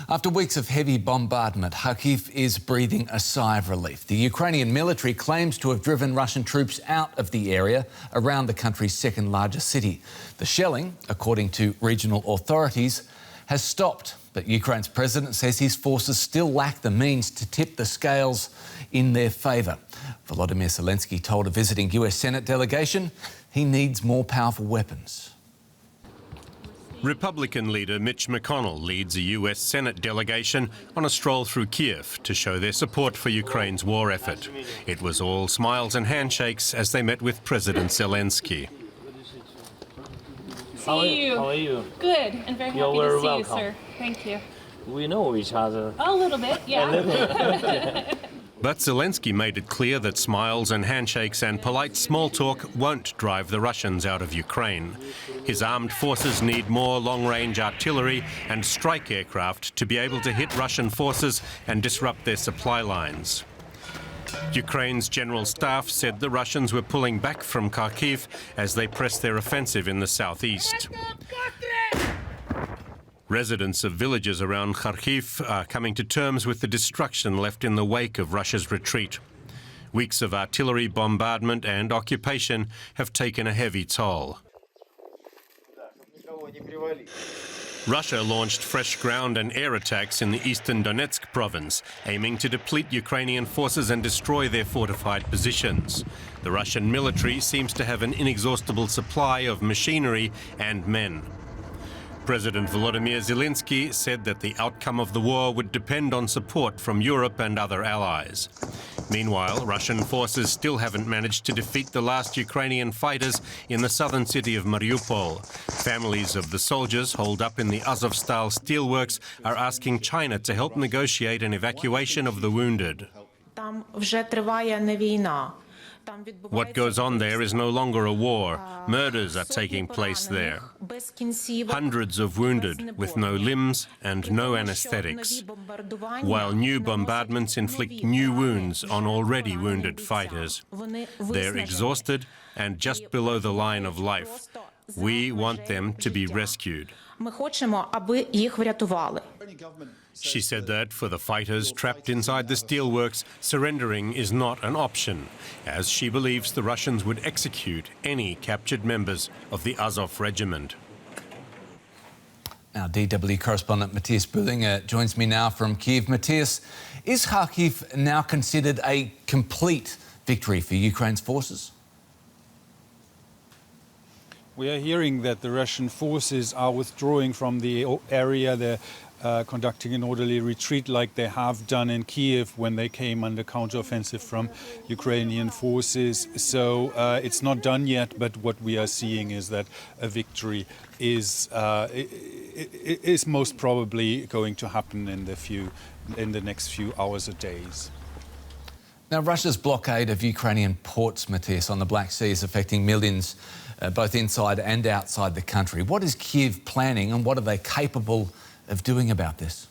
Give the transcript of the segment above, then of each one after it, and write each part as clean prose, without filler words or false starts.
After weeks of heavy bombardment, Kharkiv is breathing a sigh of relief. The Ukrainian military claims to have driven Russian troops out of the area around the country's second largest city. The shelling, according to regional authorities, has stopped, but Ukraine's president says his forces still lack the means to tip the scales in their favour. Volodomyr Zelenskyy told a visiting US Senate delegation he needs more powerful weapons. Republican leader Mitch McConnell leads a US Senate delegation on a stroll through Kiev to show their support for Ukraine's war effort. It was all smiles and handshakes as they met with President Zelenskyy. How are you? Good, and very happy to see you, sir. Thank you. We know each other. A little bit, yeah. But Zelenskyy made it clear that smiles and handshakes and polite small talk won't drive the Russians out of Ukraine. His armed forces need more long-range artillery and strike aircraft to be able to hit Russian forces and disrupt their supply lines. Ukraine's general staff said the Russians were pulling back from Kharkiv as they pressed their offensive in the southeast. Residents of villages around Kharkiv are coming to terms with the destruction left in the wake of Russia's retreat. Weeks of artillery bombardment and occupation have taken a heavy toll. Russia launched fresh ground and air attacks in the eastern Donetsk province, aiming to deplete Ukrainian forces and destroy their fortified positions. The Russian military seems to have an inexhaustible supply of machinery and men. President Volodomyr Zelenskyy said that the outcome of the war would depend on support from Europe and other allies. Meanwhile, Russian forces still haven't managed to defeat the last Ukrainian fighters in the southern city of Mariupol. Families of the soldiers holed up in the Azov-style steelworks are asking China to help negotiate an evacuation of the wounded. What goes on there is no longer a war. Murders are taking place there. Hundreds of wounded with no limbs and no anesthetics, while new bombardments inflict new wounds on already wounded fighters. They're exhausted and just below the line of life. We want them to be rescued. She said that for the fighters trapped inside the steelworks, surrendering is not an option, as she believes the Russians would execute any captured members of the Azov regiment. Our DW correspondent Matthias Bullinger joins me now from Kiev. Matthias, is Kharkiv now considered a complete victory for Ukraine's forces? We are hearing that the Russian forces are withdrawing from the area. They're conducting an orderly retreat like they have done in Kiev when they came under counteroffensive from Ukrainian forces. So it's not done yet, but what we are seeing is that a victory is most probably going to happen in the next few hours or days. Now, Russia's blockade of Ukrainian ports, Matthias, on the Black Sea is affecting millions both inside and outside the country. What is Kiev planning and what are they capable of doing about this?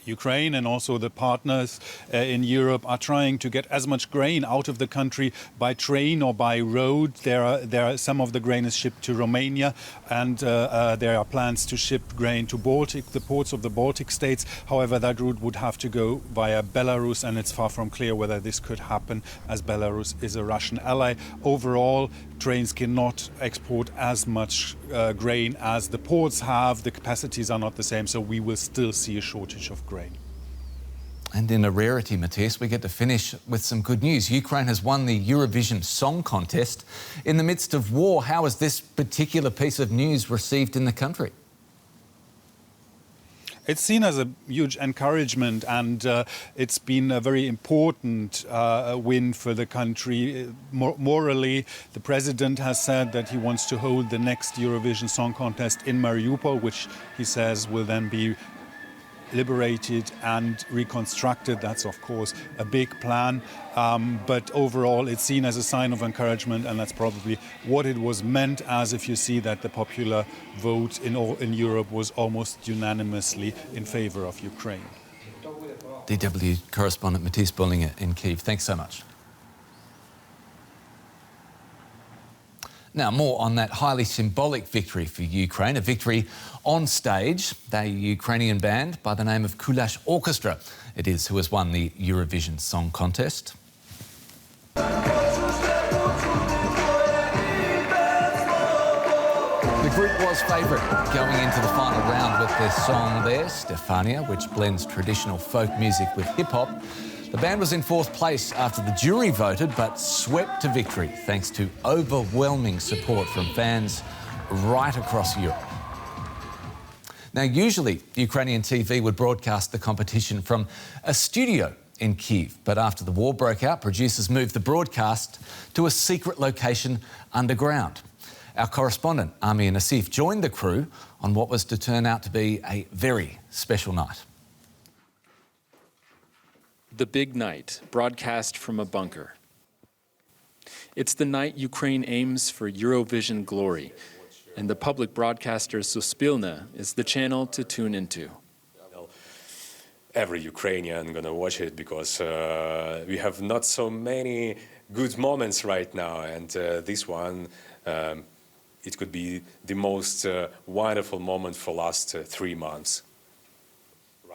Ukraine and also the partners in Europe are trying to get as much grain out of the country by train or by road. There are some of the grain is shipped to Romania, and there are plans to ship grain to the ports of the Baltic states. However, that route would have to go via Belarus, and it's far from clear whether this could happen, as Belarus is a Russian ally. Overall, trains cannot export as much grain as the ports have. The capacities are not the same, so we will still see a shortage of grain. And in a rarity, Matthias, we get to finish with some good news. Ukraine has won the Eurovision Song Contest in the midst of war. How is this particular piece of news received in the country? It's seen as a huge encouragement, and it's been a very important win for the country. Morally, the president has said that he wants to hold the next Eurovision Song Contest in Mariupol, which he says will then be liberated and reconstructed. That's, of course, a big plan. But overall, it's seen as a sign of encouragement, and that's probably what it was meant as, if you see that the popular vote in Europe was almost unanimously in favor of Ukraine. DW correspondent Matthias Bullinger in Kyiv. Thanks so much. Now, more on that highly symbolic victory for Ukraine, a victory on stage. The Ukrainian band by the name of Kalush Orchestra, it is, who has won the Eurovision Song Contest. The group was favourite going into the final round with their song there, Stefania, which blends traditional folk music with hip-hop. The band was in fourth place after the jury voted, but swept to victory thanks to overwhelming support from fans right across Europe. Now, usually Ukrainian TV would broadcast the competition from a studio in Kyiv, but after the war broke out, producers moved the broadcast to a secret location underground. Our correspondent, Amir Nassif, joined the crew on what was to turn out to be a very special night. The big night, broadcast from a bunker. It's the night Ukraine aims for Eurovision glory, and the public broadcaster Suspilna is the channel to tune into. Every Ukrainian gonna watch it because we have not so many good moments right now, and this one, it could be the most wonderful moment for last 3 months.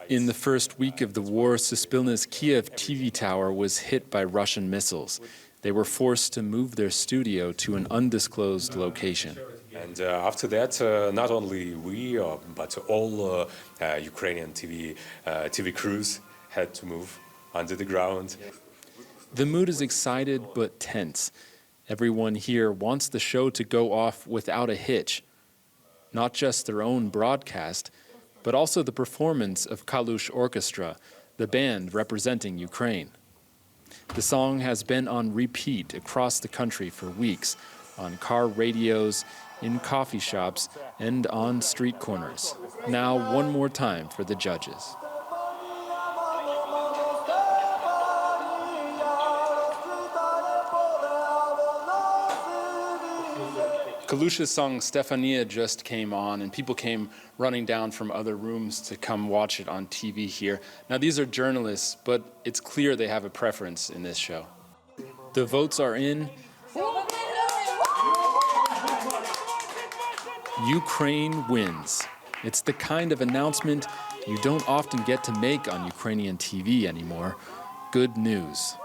In the first week of the war, Suspilna's Kiev TV tower was hit by Russian missiles. They were forced to move their studio to an undisclosed location. And after that, not only we, but all Ukrainian TV crews had to move under the ground. The mood is excited but tense. Everyone here wants the show to go off without a hitch. Not just their own broadcast, but also the performance of Kalush Orchestra, the band representing Ukraine. The song has been on repeat across the country for weeks, on car radios, in coffee shops, and on street corners. Now, one more time for the judges. Kalush's song Stefania just came on, and people came running down from other rooms to come watch it on TV here. Now, these are journalists, but it's clear they have a preference in this show. The votes are in. Ukraine wins. It's the kind of announcement you don't often get to make on Ukrainian TV anymore. Good news.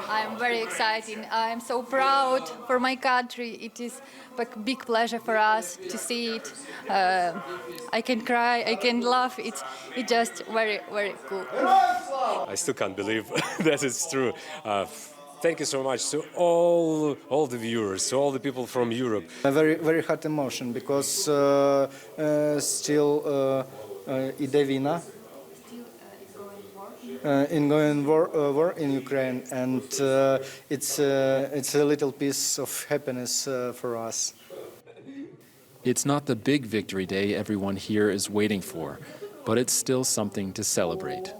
I'm very excited. I'm so proud for my country. It is a big pleasure for us to see it. I can cry, I can laugh. It's just very, very cool. I still can't believe that it's true. Thank you so much to all the viewers, to all the people from Europe. A very, very hot emotion because still iде війна. Ongoing war in Ukraine, and it's a little piece of happiness for us. It's not the big victory day everyone here is waiting for, but it's still something to celebrate.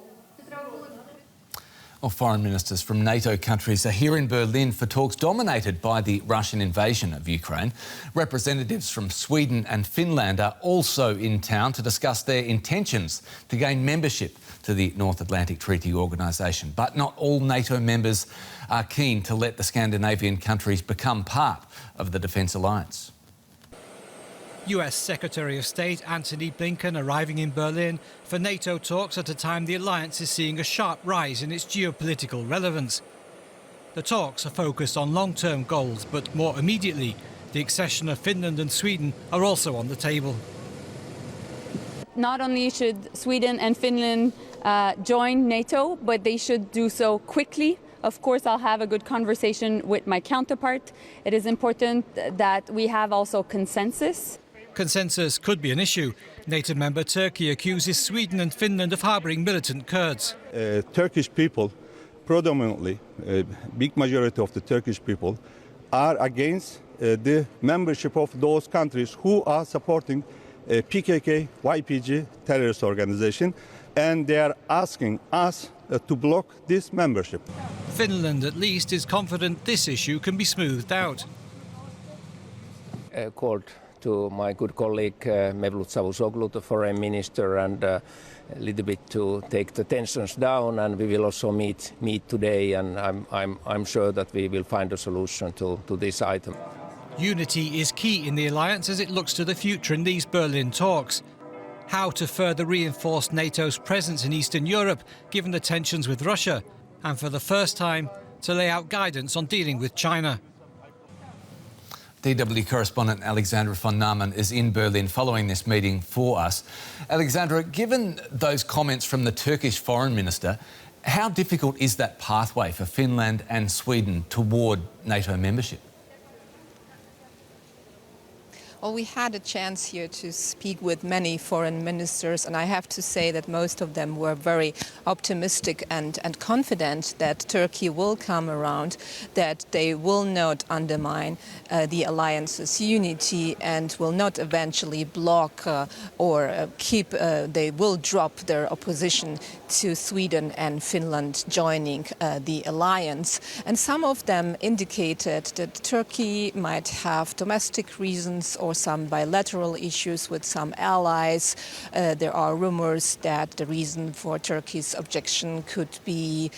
Well, foreign ministers from NATO countries are here in Berlin for talks dominated by the Russian invasion of Ukraine. Representatives from Sweden and Finland are also in town to discuss their intentions to gain membership to the North Atlantic Treaty Organisation. But not all NATO members are keen to let the Scandinavian countries become part of the Defence Alliance. US Secretary of State Antony Blinken arriving in Berlin for NATO talks at a time the alliance is seeing a sharp rise in its geopolitical relevance. The talks are focused on long-term goals, but more immediately, the accession of Finland and Sweden are also on the table. Not only should Sweden and Finland join NATO, but they should do so quickly. Of course, I'll have a good conversation with my counterpart. It is important that we have also consensus. Consensus could be an issue. NATO member Turkey accuses Sweden and Finland of harbouring militant Kurds. Turkish people, predominantly, a big majority of the Turkish people, are against the membership of those countries who are supporting PKK, YPG terrorist organization, and they are asking us to block this membership. Finland, at least, is confident this issue can be smoothed out. Called to my good colleague Mevlut Çavuşoğlu, the foreign minister, and a little bit to take the tensions down. And we will also meet today, and I'm sure that we will find a solution to this item. Unity is key in the alliance as it looks to the future in these Berlin talks. How to further reinforce NATO's presence in Eastern Europe, given the tensions with Russia, and for the first time, to lay out guidance on dealing with China. DW correspondent Alexandra von Namen is in Berlin following this meeting for us. Alexandra, given those comments from the Turkish foreign minister, how difficult is that pathway for Finland and Sweden toward NATO membership? Well, we had a chance here to speak with many foreign ministers, and I have to say that most of them were very optimistic and confident that Turkey will come around, that they will not undermine the alliance's unity and will not eventually block they will drop their opposition to Sweden and Finland joining the alliance. And some of them indicated that Turkey might have domestic reasons or some bilateral issues with some allies. There are rumors that the reason for Turkey's objection could be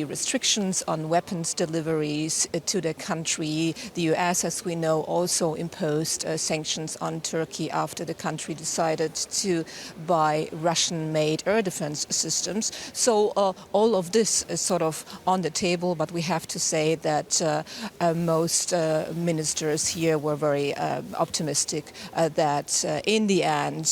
restrictions on weapons deliveries to the country. The US, as we know, also imposed sanctions on Turkey after the country decided to buy Russian-made air defense systems. So all of this is sort of on the table, but we have to say that most ministers here were very optimistic that in the end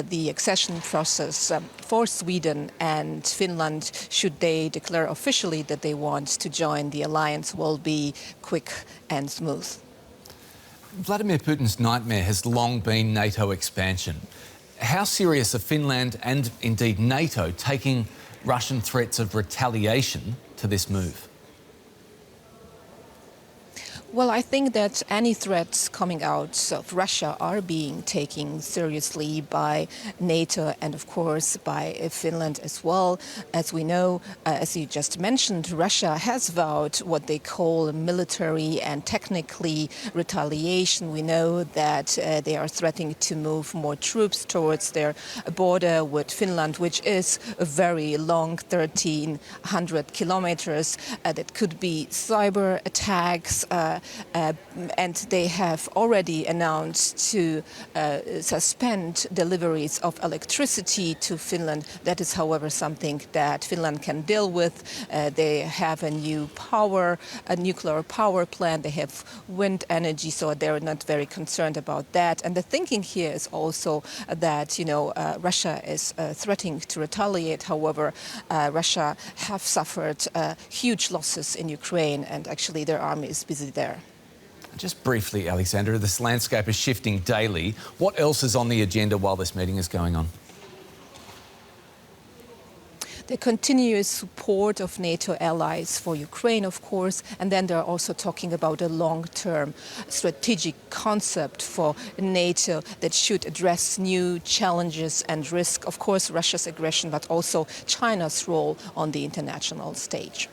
the accession process for Sweden and Finland, should they declare officially that they want to join the alliance, will be quick and smooth. Vladimir Putin's nightmare has long been NATO expansion. How serious are Finland and indeed NATO taking Russian threats of retaliation to this move? Well, I think that any threats coming out of Russia are being taken seriously by NATO and, of course, by Finland as well. As we know, as you just mentioned, Russia has vowed what they call military and technically retaliation. We know that they are threatening to move more troops towards their border with Finland, which is a very long, 1,300 kilometers. That could be cyber attacks. And they have already announced to suspend deliveries of electricity to Finland. That is, however, something that Finland can deal with. They have a nuclear power plant. They have wind energy, so they're not very concerned about that. And the thinking here is also that, Russia is threatening to retaliate. However, Russia have suffered huge losses in Ukraine, and actually their army is busy there. Just briefly, Alexandra, this landscape is shifting daily. What else is on the agenda while this meeting is going on? The continuous support of NATO allies for Ukraine, of course, and then they're also talking about a long-term strategic concept for NATO that should address new challenges and risk, of course, Russia's aggression, but also China's role on the international stage.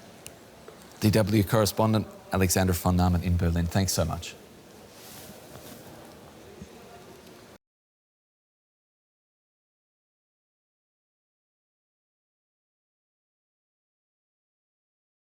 DW correspondent Alexandra von Namen in Berlin. Thanks so much.